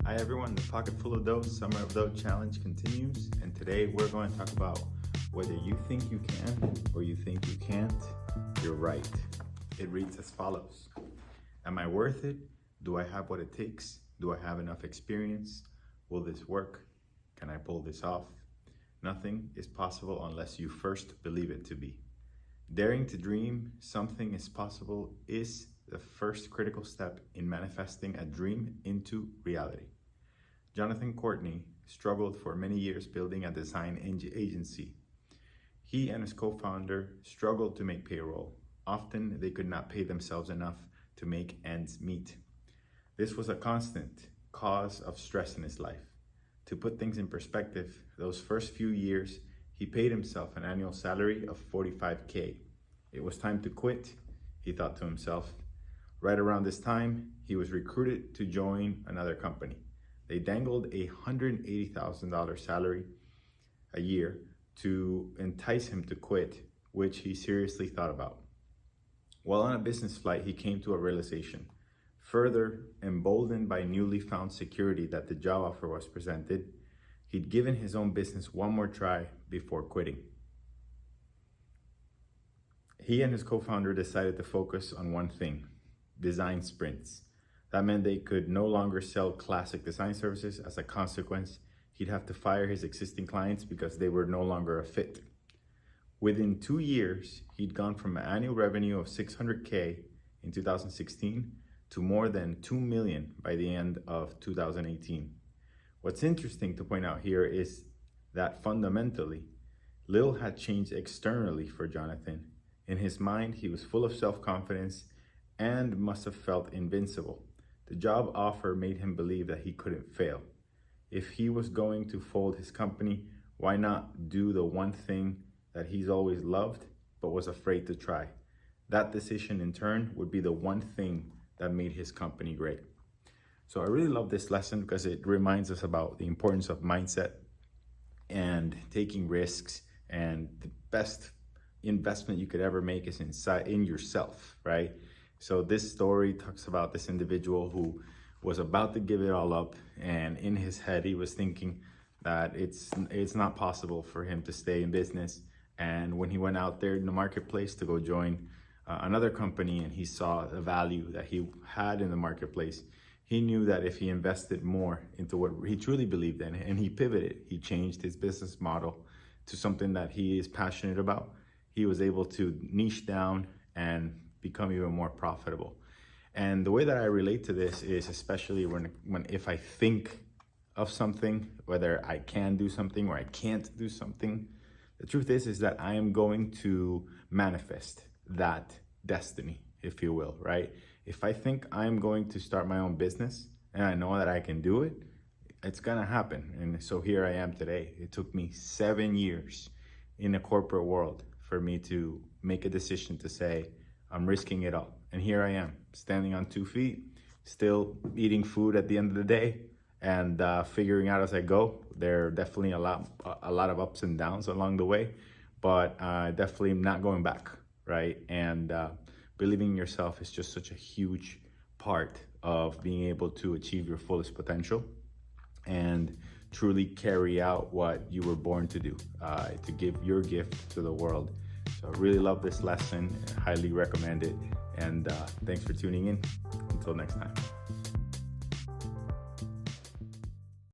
Hi everyone, the Pocket Full of Dough Summer of Dough Challenge continues, and today we're going to talk about whether you think you can or you think you can't, you're right. It reads as follows. Am I worth it? Do I have what it takes? Do I have enough experience? Will this work? Can I pull this off? Nothing is possible unless you first believe it to be. Daring to dream something is possible is the first critical step in manifesting a dream into reality. Jonathan Courtney struggled for many years building a design agency. He and his co-founder struggled to make payroll. Often they could not pay themselves enough to make ends meet. This was a constant cause of stress in his life. To put things in perspective, those first few years, he paid himself an annual salary of $45K. It was time to quit, he thought to himself. Right around this time, he was recruited to join another company. They dangled a $180,000 salary a year to entice him to quit, which he seriously thought about. While on a business flight, he came to a realization. Further emboldened by newly found security that the job offer was presented, he'd given his own business one more try before quitting. He and his co-founder decided to focus on one thing: design sprints. That meant they could no longer sell classic design services. As a consequence, he'd have to fire his existing clients because they were no longer a fit. Within 2 years, he'd gone from an annual revenue of $600K in 2016 to more than $2 million by the end of 2018. What's interesting to point out here is that fundamentally, little had changed externally for Jonathan. In his mind, he was full of self-confidence and must have felt invincible. The job offer made him believe that he couldn't fail. If he was going to fold his company, why not do the one thing that he's always loved but was afraid to try? That decision in turn would be the one thing that made his company great. So I really love this lesson because it reminds us about the importance of mindset and taking risks, and the best investment you could ever make is in yourself, right? So this story talks about this individual who was about to give it all up, and in his head he was thinking that it's not possible for him to stay in business. And when he went out there in the marketplace to go join another company, and he saw the value that he had in the marketplace, he knew that if he invested more into what he truly believed in, and he pivoted, he changed his business model to something that he is passionate about, he was able to niche down and become even more profitable. And the way that I relate to this is especially if I think of something, whether I can do something or I can't do something, the truth is that I am going to manifest that destiny, if you will, right? If I think I'm going to start my own business and I know that I can do it, it's gonna happen. And so here I am today. It took me 7 years in the corporate world for me to make a decision to say, I'm risking it all. And here I am, standing on 2 feet, still eating food at the end of the day, and figuring out as I go. There are definitely a lot of ups and downs along the way, but definitely not going back, right? And believing in yourself is just such a huge part of being able to achieve your fullest potential and truly carry out what you were born to do, to give your gift to the world. So I really love this lesson, highly recommend it, and thanks for tuning in. Until next time.